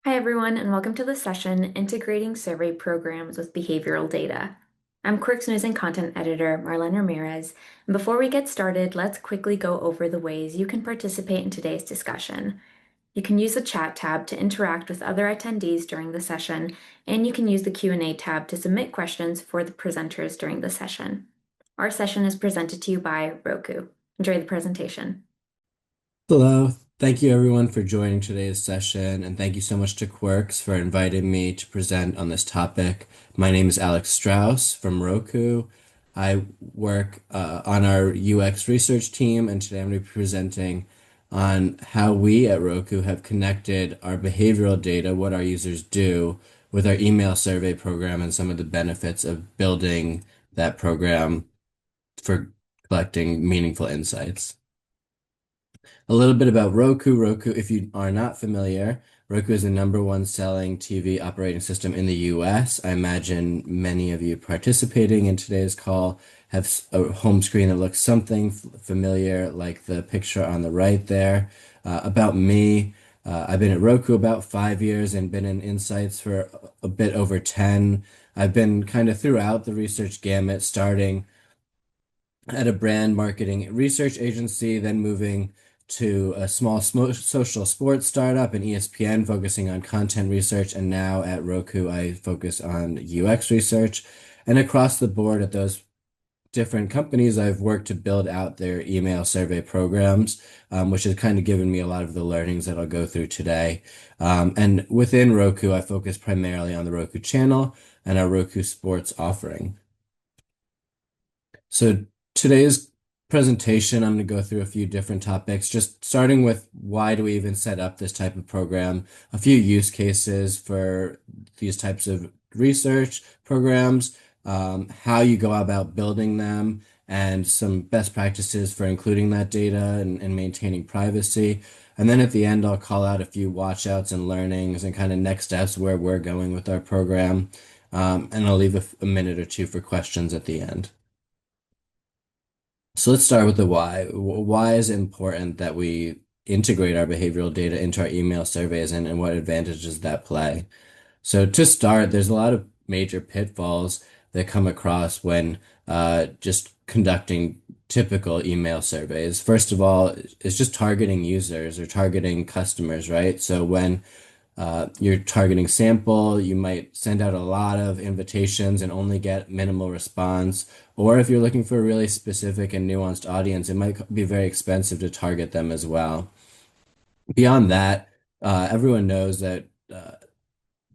Hi, everyone, and welcome to the session Integrating Survey Programs with Behavioral Data. I'm Quirk's News and Content Editor, Marlene Ramirez, and before we get started, let's quickly go over the ways you can participate in today's discussion. You can use the chat tab to interact with other attendees during the session, and you can use the Q&A tab to submit questions for the presenters during the session. Our session is presented to you by Roku. Enjoy the presentation. Hello. Thank you everyone for joining today's session, and thank you so much to Quirks for inviting me to present on this topic. My name is Alex Strauss from Roku. I work on our UX research team, and today I'm going to be presenting on how we at Roku have connected our behavioral data, what our users do, with our email survey program and some of the benefits of building that program for collecting meaningful insights. A little bit about Roku. Roku, if you are not familiar, Roku is the number one selling TV operating system in the US. I imagine many of you participating in today's call have a home screen that looks something familiar, like the picture on the right there. About me, I've been at Roku about 5 years and been in Insights for a bit over 10. I've been kind of throughout the research gamut, starting at a brand marketing research agency, then moving to a small social sports startup and ESPN focusing on content research. And now at Roku, I focus on UX research. And across the board at those different companies, I've worked to build out their email survey programs, which has kind of given me a lot of the learnings that I'll go through today. And within Roku, I focus primarily on the Roku channel and our Roku Sports offering. So today's presentation, I'm going to go through a few different topics, just starting with why do we even set up this type of program, a few use cases for these types of research programs, how you go about building them, and some best practices for including that data and maintaining privacy. And then at the end, I'll call out a few watchouts and learnings and kind of next steps where we're going with our program. And I'll leave a minute or two for questions at the end. So let's start with the why. Why is it important that we integrate our behavioral data into our email surveys and what advantages that play? So to start, there's a lot of major pitfalls that come across when just conducting typical email surveys. First of all, it's just targeting users or targeting customers, right? So when you're targeting sample, you might send out a lot of invitations and only get minimal response. Or if you're looking for a really specific and nuanced audience, it might be very expensive to target them as well. Beyond that, everyone knows that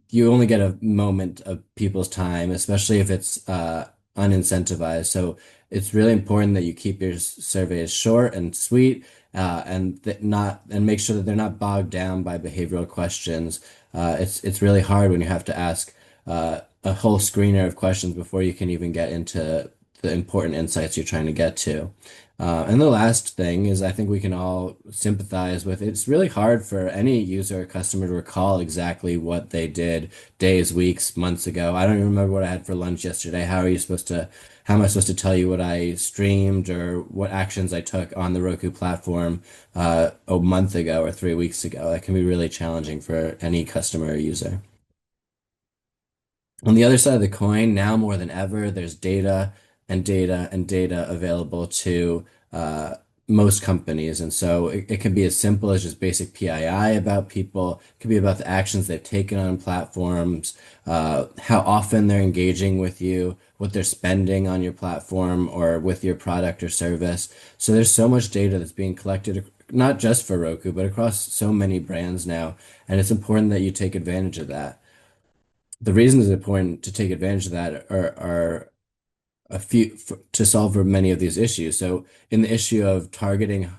you only get a moment of people's time, especially if it's unincentivized. So it's really important that you keep your surveys short and sweet, and that not and make sure that they're not bogged down by behavioral questions. It's really hard when you have to ask a whole screener of questions before you can even get into the important insights you're trying to get to. And the last thing is, I think we can all sympathize with it's really hard for any user or customer to recall exactly what they did days, weeks, months ago. I don't even remember what I had for lunch yesterday. How am I supposed to tell you what I streamed or what actions I took on the Roku platform a month ago or 3 weeks ago? That can be really challenging for any customer or user. On the other side of the coin, now more than ever, there's data and data and data available to most companies. And so it can be as simple as just basic PII about people. It could be about the actions they've taken on platforms, how often they're engaging with you, what they're spending on your platform or with your product or service. So there's so much data that's being collected, not just for Roku, but across so many brands now. And it's important that you take advantage of that. The reasons it's important to take advantage of that are a few to solve for many of these issues. So in the issue of targeting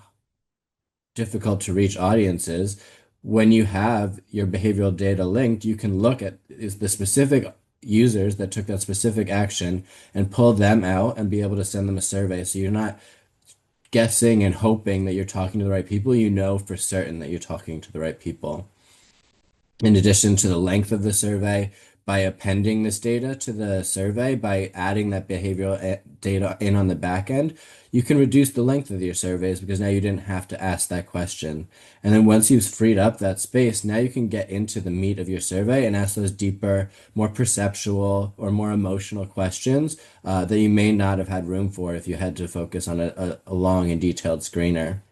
difficult to reach audiences, when you have your behavioral data linked, you can look at is the specific users that took that specific action and pull them out and be able to send them a survey. So you're not guessing and hoping that you're talking to the right people. You know for certain that you're talking to the right people. In addition to the length of the survey, by appending this data to the survey, by adding that behavioral data in on the back end, you can reduce the length of your surveys because now you didn't have to ask that question. And then once you've freed up that space, now you can get into the meat of your survey and ask those deeper, more perceptual or more emotional questions that you may not have had room for if you had to focus on a long and detailed screener.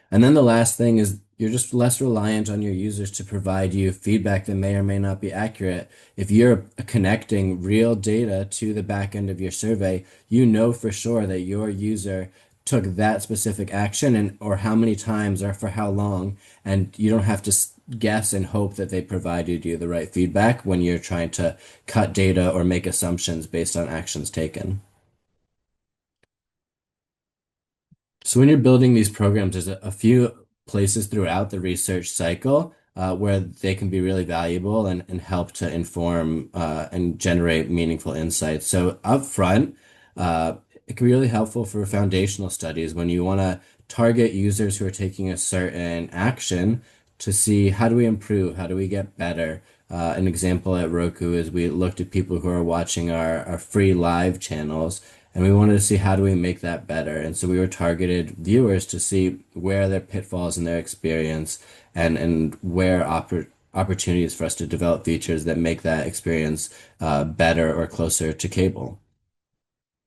And then the last thing is you're just less reliant on your users to provide you feedback that may or may not be accurate. If you're connecting real data to the back end of your survey, you know for sure that your user took that specific action and or how many times or for how long, and you don't have to guess and hope that they provided you the right feedback when you're trying to cut data or make assumptions based on actions taken. So when you're building these programs, there's a few places throughout the research cycle where they can be really valuable and help to inform and generate meaningful insights. So up front, it can be really helpful for foundational studies when you want to target users who are taking a certain action to see how do we improve, how do we get better. An example at Roku is we looked at people who are watching our free live channels and we wanted to see how do we make that better. And so we were targeted viewers to see where are their pitfalls in their experience and where opportunities for us to develop features that make that experience better or closer to cable.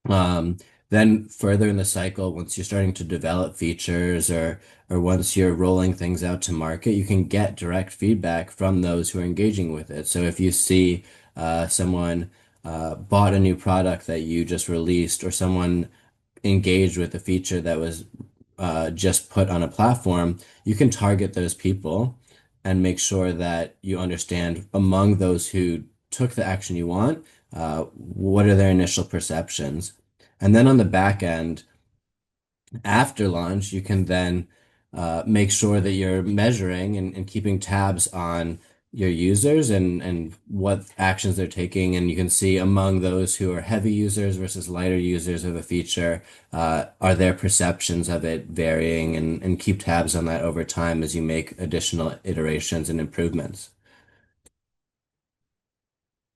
Um, then further in the cycle, once you're starting to develop features or once you're rolling things out to market, you can get direct feedback from those who are engaging with it. So if you see someone bought a new product that you just released, or someone engaged with a feature that was just put on a platform, you can target those people and make sure that you understand among those who took the action you want, what are their initial perceptions. And then on the back end, after launch, you can then make sure that you're measuring and keeping tabs on your users and what actions they're taking. And you can see among those who are heavy users versus lighter users of a feature, are their perceptions of it varying and keep tabs on that over time as you make additional iterations and improvements.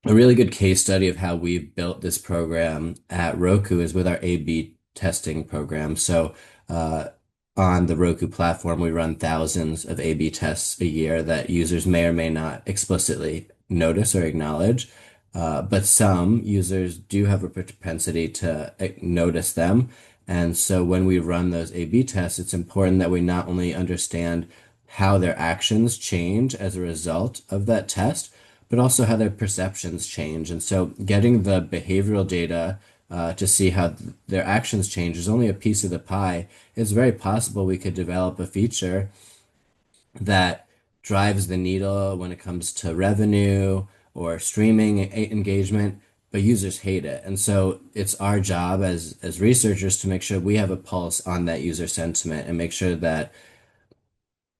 A really good case study of how we've built this program at Roku is with our A/B testing program. So, uh, on the Roku platform, we run thousands of A/B tests a year that users may or may not explicitly notice or acknowledge. But some users do have a propensity to notice them. And so when we run those A/B tests, it's important that we not only understand how their actions change as a result of that test, but also how their perceptions change. And so getting the behavioral data to see how their actions change is only a piece of the pie. It's very possible we could develop a feature that drives the needle when it comes to revenue or streaming engagement, but users hate it. And so it's our job as researchers to make sure we have a pulse on that user sentiment and make sure that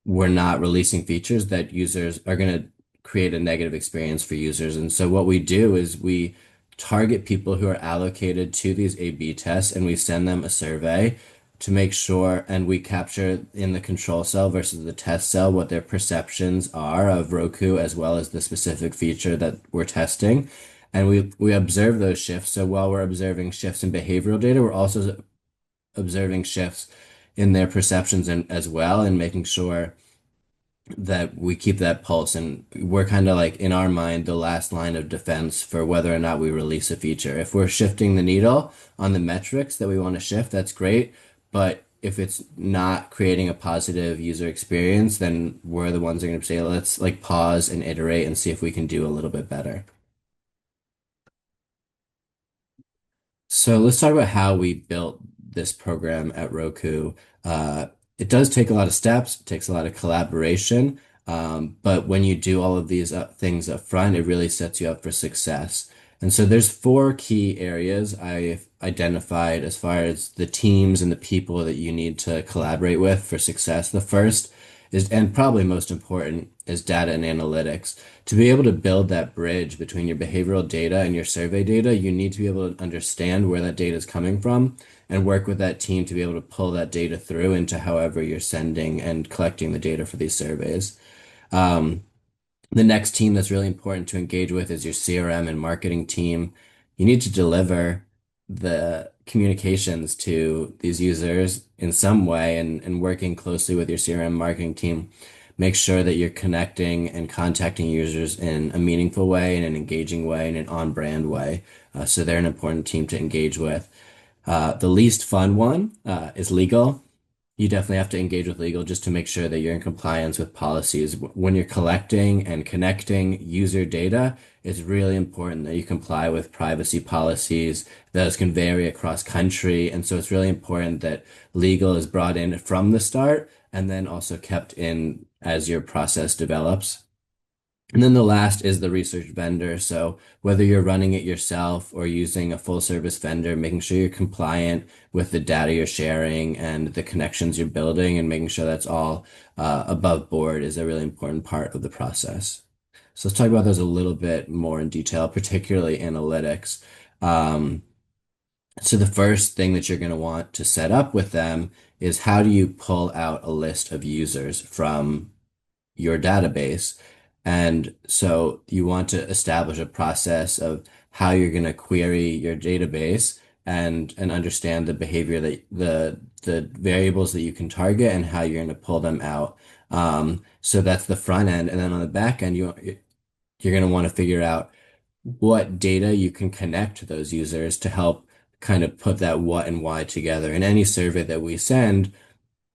we're not releasing features that users are going to create a negative experience for users. And so what we do is we target people who are allocated to these A/B tests and we send them a survey to make sure, and we capture in the control cell versus the test cell what their perceptions are of Roku as well as the specific feature that we're testing. And we observe those shifts. So while we're observing shifts in behavioral data, we're also observing shifts in their perceptions and as well, and making sure that we keep that pulse. And we're kind of like in our mind the last line of defense for whether or not we release a feature. If we're shifting the needle on the metrics that we want to shift, that's great. But if it's not creating a positive user experience, then we're the ones that are going to say, let's like pause and iterate and see if we can do a little bit better. So let's talk about how we built this program at Roku. Uh, it does take a lot of steps, it takes a lot of collaboration, but when you do all of these things up front, it really sets you up for success. And so there's four key areas I've identified as far as the teams and the people that you need to collaborate with for success. The first is, and probably most important, is data and analytics. To be able to build that bridge between your behavioral data and your survey data, you need to be able to understand where that data is coming from and work with that team to be able to pull that data through into however you're sending and collecting the data for these surveys. Um, The next team that's really important to engage with is your CRM and marketing team. You need to deliver the communications to these users in some way and working closely with your CRM marketing team. Make sure that you're connecting and contacting users in a meaningful way, in an engaging way, in an on-brand way. So they're an important team to engage with. The least fun one is legal. You definitely have to engage with legal just to make sure that you're in compliance with policies. When you're collecting and connecting user data, it's really important that you comply with privacy policies. Those can vary across country, and so it's really important that legal is brought in from the start and then also kept in as your process develops. And then the last is the research vendor. So whether you're running it yourself or using a full service vendor, making sure you're compliant with the data you're sharing and the connections you're building and making sure that's all above board is a really important part of the process. So let's talk about those a little bit more in detail, particularly analytics. Um, so the first thing that you're going to want to set up with them is how do you pull out a list of users from your database. And so you want to establish a process of how you're going to query your database and understand the behavior that the variables that you can target and how you're going to pull them out. So that's the front end. And then on the back end, you're going to want to figure out what data you can connect to those users to help kind of put that what and why together. In any survey that we send,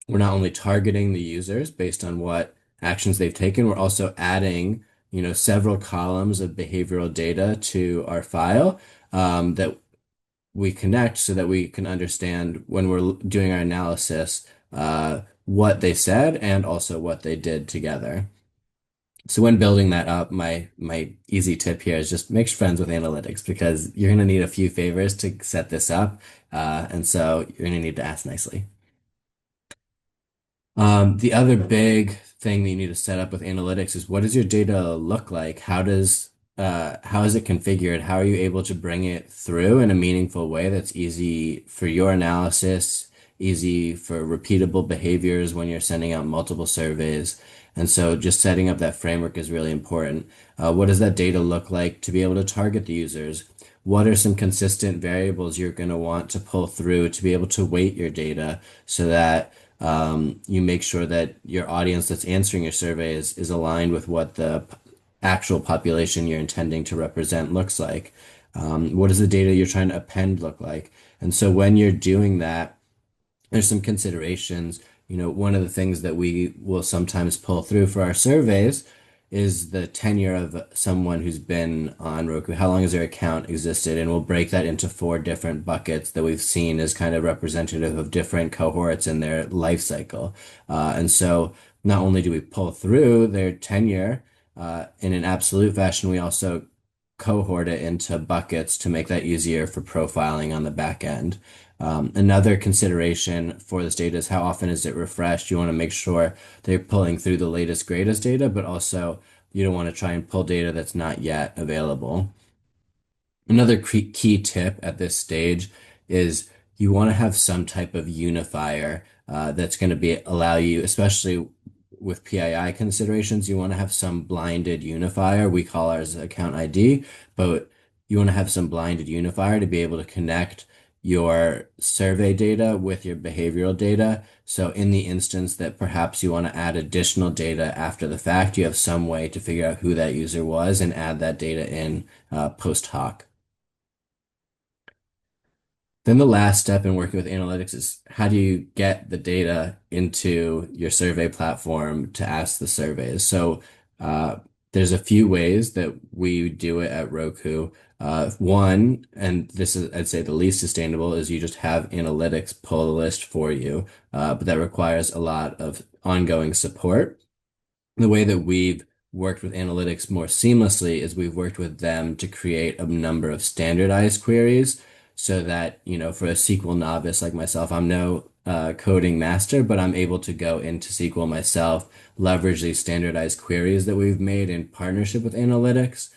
we're not only targeting the users based on what actions they've taken, we're also adding, several columns of behavioral data to our file that we connect so that we can understand when we're doing our analysis what they said and also what they did together. So when building that up, my easy tip here is just make friends with analytics because you're going to need a few favors to set this up, and so you're going to need to ask nicely. The other big thing that you need to set up with analytics is what does your data look like? How is it configured? How are you able to bring it through in a meaningful way that's easy for your analysis, easy for repeatable behaviors when you're sending out multiple surveys? And so just setting up that framework is really important. What does that data look like to be able to target the users? What are some consistent variables you're going to want to pull through to be able to weight your data so that you make sure that your audience that's answering your survey is aligned with what the actual population you're intending to represent looks like. What does the data you're trying to append look like? And so when you're doing that, there's some considerations. One of the things that we will sometimes pull through for our surveys is the tenure of someone who's been on Roku. How long has their account existed? And we'll break that into four different buckets that we've seen as kind of representative of different cohorts in their life cycle. And so not only do we pull through their tenure in an absolute fashion, we also cohort it into buckets to make that easier for profiling on the back end. Another consideration for this data is how often is it refreshed? You want to make sure they're pulling through the latest, greatest data, but also you don't want to try and pull data that's not yet available. Another key tip at this stage is you want to have some type of unifier that's going to be allow you, especially with PII considerations, you want to have some blinded unifier. We call ours account ID, but you want to have some blinded unifier to be able to connect your survey data with your behavioral data. So in the instance that perhaps you want to add additional data after the fact, you have some way to figure out who that user was and add that data in post hoc. Then the last step in working with analytics is how do you get the data into your survey platform to ask the surveys? So there's a few ways that we do it at Roku. One, and this is I'd say the least sustainable, is you just have analytics pull a list for you, but that requires a lot of ongoing support. The way that we've worked with analytics more seamlessly is we've worked with them to create a number of standardized queries so that, for a SQL novice like myself, I'm no coding master, but I'm able to go into SQL myself, leverage these standardized queries that we've made in partnership with analytics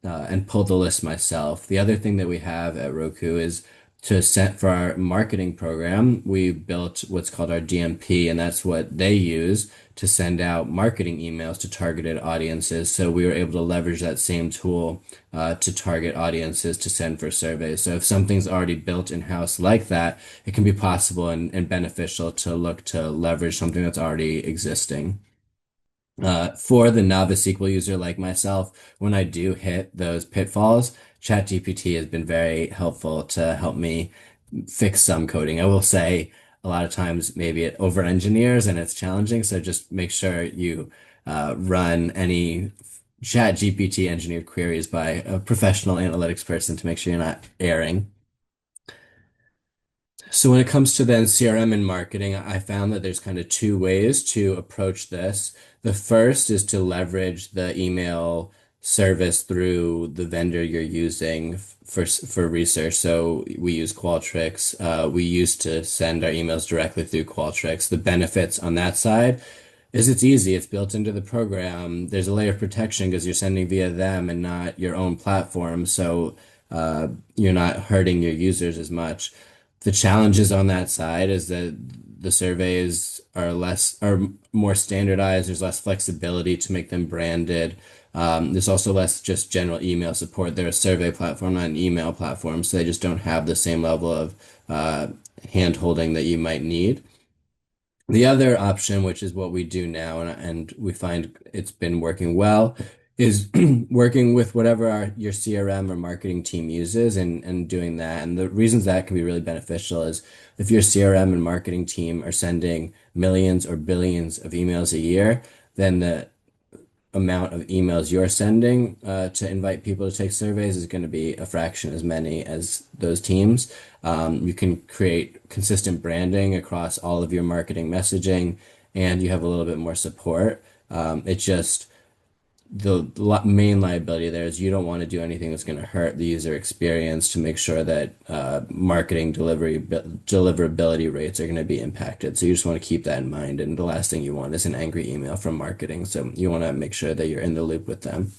and pull the list myself. The other thing that we have at Roku is to set for our marketing program, we built what's called our DMP, and that's what they use to send out marketing emails to targeted audiences. So we were able to leverage that same tool to target audiences to send for surveys. So if something's already built in-house like that, it can be possible and beneficial to look to leverage something that's already existing. For the novice SQL user like myself, when I do hit those pitfalls, ChatGPT has been very helpful to help me fix some coding. I will say a lot of times maybe it over engineers and it's challenging. So just make sure you run any ChatGPT engineered queries by a professional analytics person to make sure you're not erring. So when it comes to then CRM and marketing, I found that there's kind of two ways to approach this. The first is to leverage the email service through the vendor you're using for research. So we use Qualtrics. We used to send our emails directly through Qualtrics. The benefits on that side is it's easy. It's built into the program. There's a layer of protection because you're sending via them and not your own platform. So you're not hurting your users as much. The challenges on that side is that the surveys are more standardized. There's less flexibility to make them branded. There's also less just general email support. They're a survey platform, not an email platform, so they just don't have the same level of hand holding that you might need. The other option, which is what we do now, and we find it's been working well, is working with whatever your CRM or marketing team uses and doing that. And the reasons that can be really beneficial is if your CRM and marketing team are sending millions or billions of emails a year, then the amount of emails you're sending to invite people to take surveys is going to be a fraction as many as those teams. You can create consistent branding across all of your marketing messaging, and you have a little bit more support. It's just the main liability there is you don't want to do anything that's going to hurt the user experience to make sure that marketing deliverability rates are going to be impacted. So you just want to keep that in mind. And the last thing you want is an angry email from marketing. So you want to make sure that you're in the loop with them.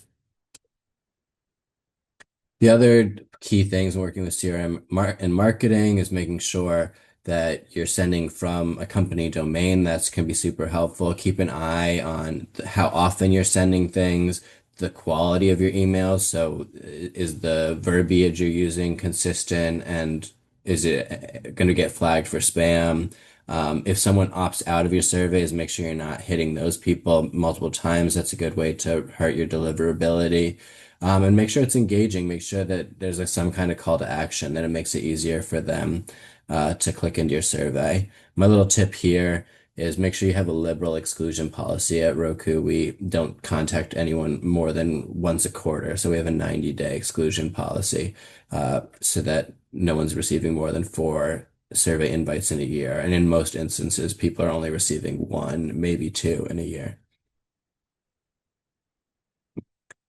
The other key things working with CRM and marketing is making sure that you're sending from a company domain. That's can be super helpful. Keep an eye on how often you're sending things, the quality of your emails. So is the verbiage you're using consistent and is it going to get flagged for spam? If someone opts out of your surveys, make sure you're not hitting those people multiple times. That's a good way to hurt your deliverability. And make sure it's engaging. Make sure that there's some kind of call to action, that it makes it easier for them to click into your survey. My little tip here is make sure you have a liberal exclusion policy at Roku. We don't contact anyone more than once a quarter. So we have a 90-day exclusion policy so that no one's receiving more than 4 survey invites in a year. And in most instances, people are only receiving 1, maybe 2 in a year.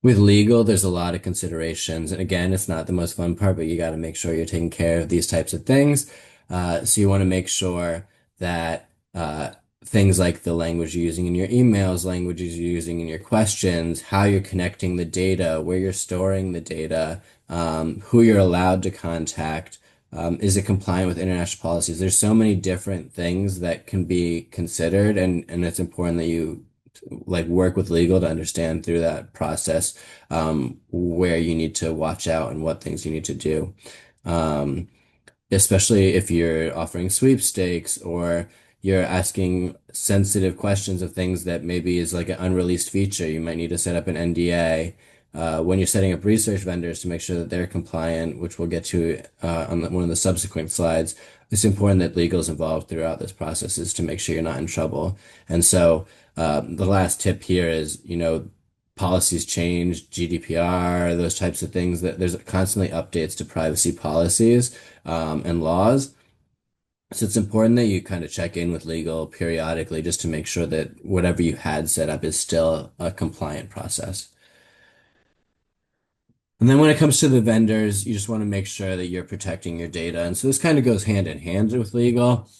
With legal, there's a lot of considerations. And again, it's not the most fun part, but you got to make sure you're taking care of these types of things. So you want to make sure that things like the language you're using in your emails, languages you're using in your questions, how you're connecting the data, where you're storing the data, who you're allowed to contact, is it compliant with international policies? There's so many different things that can be considered, and it's important that you like work with legal to understand through that process where you need to watch out and what things you need to do. Um, Especially if you're offering sweepstakes or you're asking sensitive questions of things that maybe is like an unreleased feature. You might need to set up an NDA. When you're setting up research vendors to make sure that they're compliant, which we'll get to on one of the subsequent slides, it's important that legal is involved throughout this process is to make sure you're not in trouble. And so the last tip here is, policies change, GDPR, those types of things that there's constantly updates to privacy policies and laws. So it's important that you kind of check in with legal periodically just to make sure that whatever you had set up is still a compliant process. And then when it comes to the vendors, you just want to make sure that you're protecting your data. And so this kind of goes hand in hand with legal.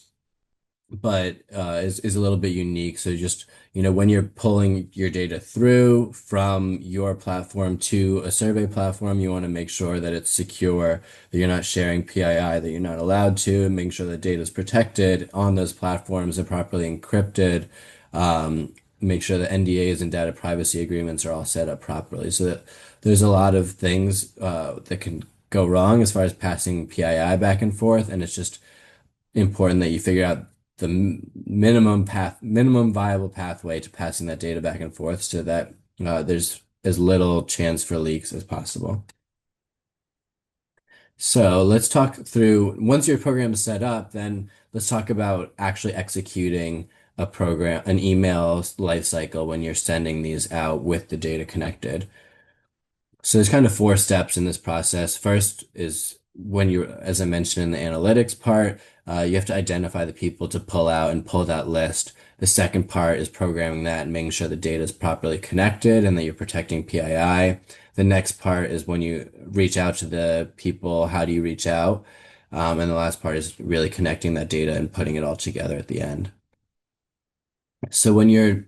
but is a little bit unique. So just, when you're pulling your data through from your platform to a survey platform, you want to make sure that it's secure, that you're not sharing PII that you're not allowed to, and make sure that data is protected on those platforms and properly encrypted. Make sure that NDAs and data privacy agreements are all set up properly. So that there's a lot of things that can go wrong as far as passing PII back and forth, and it's just important that you figure out the minimum viable pathway to passing that data back and forth so that there's as little chance for leaks as possible. So let's talk through, once your program is set up, then let's talk about actually executing a program, an email lifecycle when you're sending these out with the data connected. So there's kind of four steps in this process. First is when you, as I mentioned in the analytics part, you have to identify the people to pull out and pull that list. The second part is programming that and making sure the data is properly connected and that you're protecting PII. The next part is when you reach out to the people, how do you reach out? And the last part is really connecting that data and putting it all together at the end. So when you're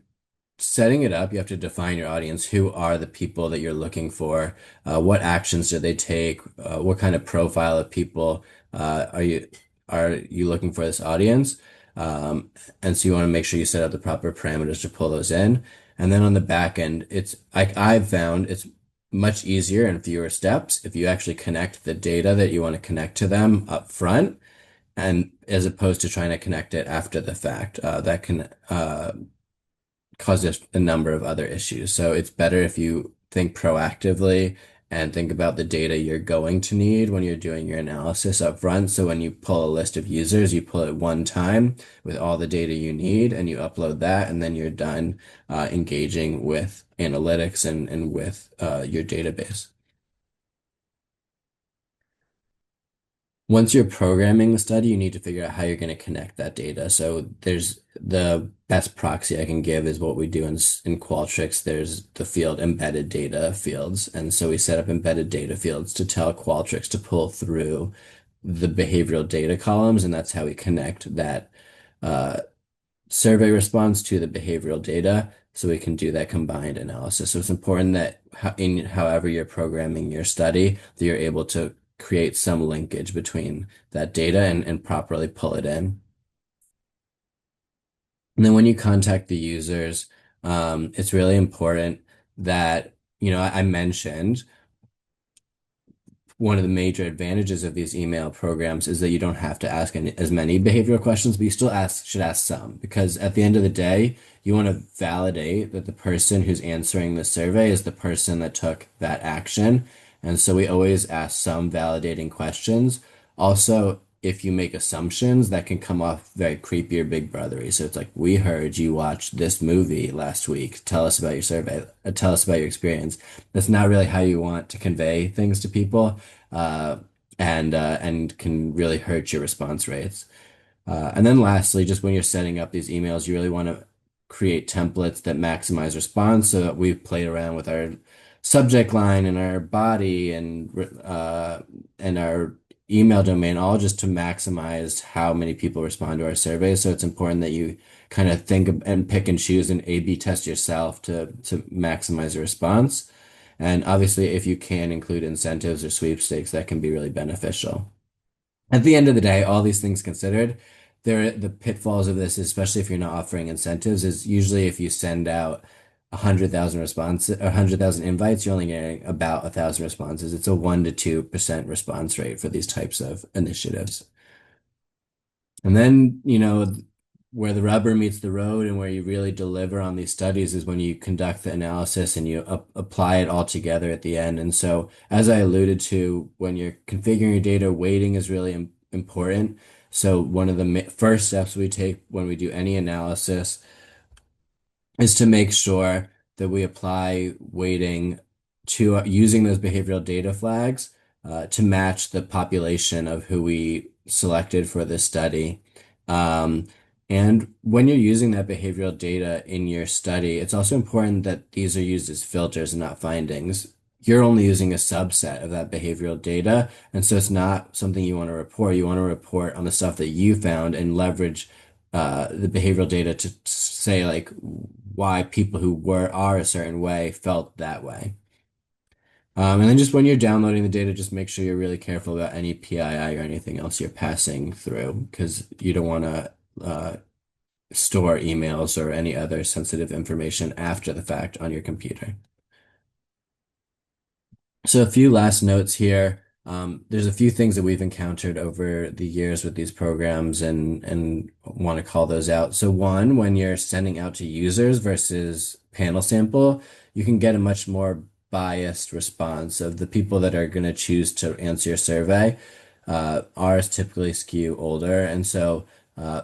setting it up, you have to define your audience. Who are the people that you're looking for? What actions do they take? What kind of profile of people are you looking for this audience? Um, and so you want to make sure you set up the proper parameters to pull those in. And then on the back end, it's like I've found it's much easier and fewer steps if you actually connect the data that you want to connect to them up front, and as opposed to trying to connect it after the fact. That can causes a number of other issues. So it's better if you think proactively and think about the data you're going to need when you're doing your analysis up front. So when you pull a list of users, you pull it one time with all the data you need and you upload that, and then you're done engaging with analytics and with your database. Once you're programming the study, you need to figure out how you're going to connect that data. So there's the best proxy I can give is what we do in Qualtrics. There's the field embedded data fields. And so we set up embedded data fields to tell Qualtrics to pull through the behavioral data columns. And that's how we connect that uh, survey response to the behavioral data so we can do that combined analysis. So it's important that in however you're programming your study, that you're able to create some linkage between that data and properly pull it in. And then when you contact the users, it's really important that, I mentioned one of the major advantages of these email programs is that you don't have to ask as many behavioral questions, but you still should ask some, because at the end of the day, you want to validate that the person who's answering the survey is the person that took that action. And so we always ask some validating questions. Also, if you make assumptions, that can come off very creepy or big brothery. So it's like, we heard you watched this movie last week. Tell us about your survey. Tell us about your experience. That's not really how you want to convey things to people, uh, and can really hurt your response rates. And then lastly, just when you're setting up these emails, you really want to create templates that maximize response. So that we've played around with our subject line and our body and our email domain, all just to maximize how many people respond to our surveys. So it's important that you kind of and pick and choose and A/B test yourself to maximize the response. And obviously, if you can include incentives or sweepstakes, that can be really beneficial. At the end of the day, all these things considered, the pitfalls of this, especially if you're not offering incentives, is usually if you send out 100,000 responses, 100,000 invites, you're only getting about 1,000 responses. It's a 1 to 2% response rate for these types of initiatives. And then, where the rubber meets the road and where you really deliver on these studies is when you conduct the analysis and you apply it all together at the end. And so, as I alluded to, when you're configuring your data, weighting is really important. So, one of the first steps we take when we do any analysis is to make sure that we apply weighting to using those behavioral data flags to match the population of who we selected for this study. Um, and when you're using that behavioral data in your study, it's also important that these are used as filters and not findings. You're only using a subset of that behavioral data, and so it's not something you want to report. You want to report on the stuff that you found and leverage the behavioral data to say like why people who are a certain way felt that way. And then just when you're downloading the data, just make sure you're really careful about any PII or anything else you're passing through because you don't want to store emails or any other sensitive information after the fact on your computer. So a few last notes here. There's a few things that we've encountered over the years with these programs and want to call those out. So one, when you're sending out to users versus panel sample, you can get a much more biased response of the people that are going to choose to answer your survey. Ours typically skew older, and so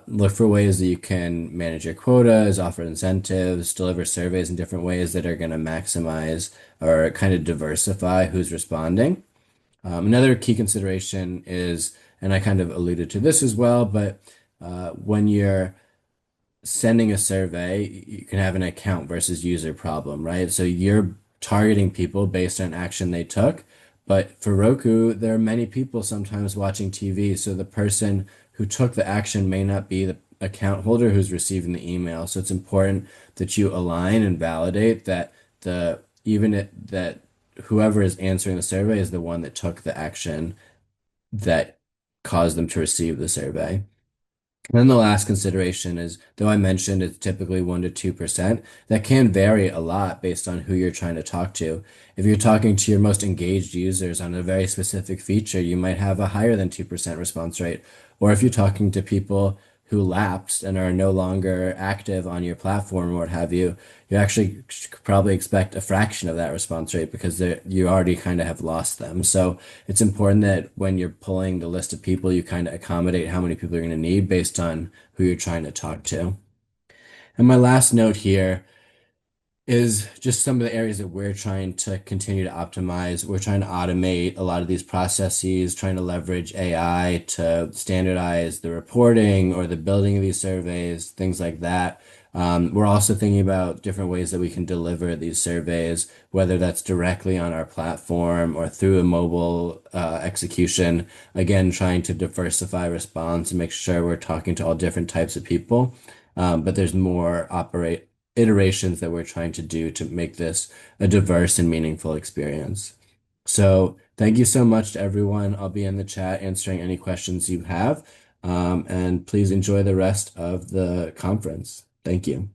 look for ways that you can manage your quotas, offer incentives, deliver surveys in different ways that are going to maximize or kind of diversify who's responding. Another key consideration is, and I kind of alluded to this as well, but when you're sending a survey, you can have an account versus user problem, right? So you're targeting people based on action they took. But for Roku, there are many people sometimes watching TV. So the person who took the action may not be the account holder who's receiving the email. So it's important that you align and validate that that whoever is answering the survey is the one that took the action that caused them to receive the survey. And then the last consideration is, though I mentioned it's typically 1 to 2%, that can vary a lot based on who you're trying to talk to. If you're talking to your most engaged users on a very specific feature, you might have a higher than 2% response rate. Or if you're talking to people who lapsed and are no longer active on your platform or what have you, you actually could probably expect a fraction of that response rate because you already kind of have lost them. So it's important that when you're pulling the list of people, you kind of accommodate how many people you're going to need based on who you're trying to talk to. And my last note here is just some of the areas that we're trying to continue to optimize. We're trying to automate a lot of these processes, trying to leverage AI to standardize the reporting or the building of these surveys, things like that. We're also thinking about different ways that we can deliver these surveys, whether that's directly on our platform or through a mobile execution. Again, trying to diversify response and make sure we're talking to all different types of people. But there's more operate iterations that we're trying to do to make this a diverse and meaningful experience. So thank you so much to everyone. I'll be in the chat answering any questions you have. And please enjoy the rest of the conference. Thank you.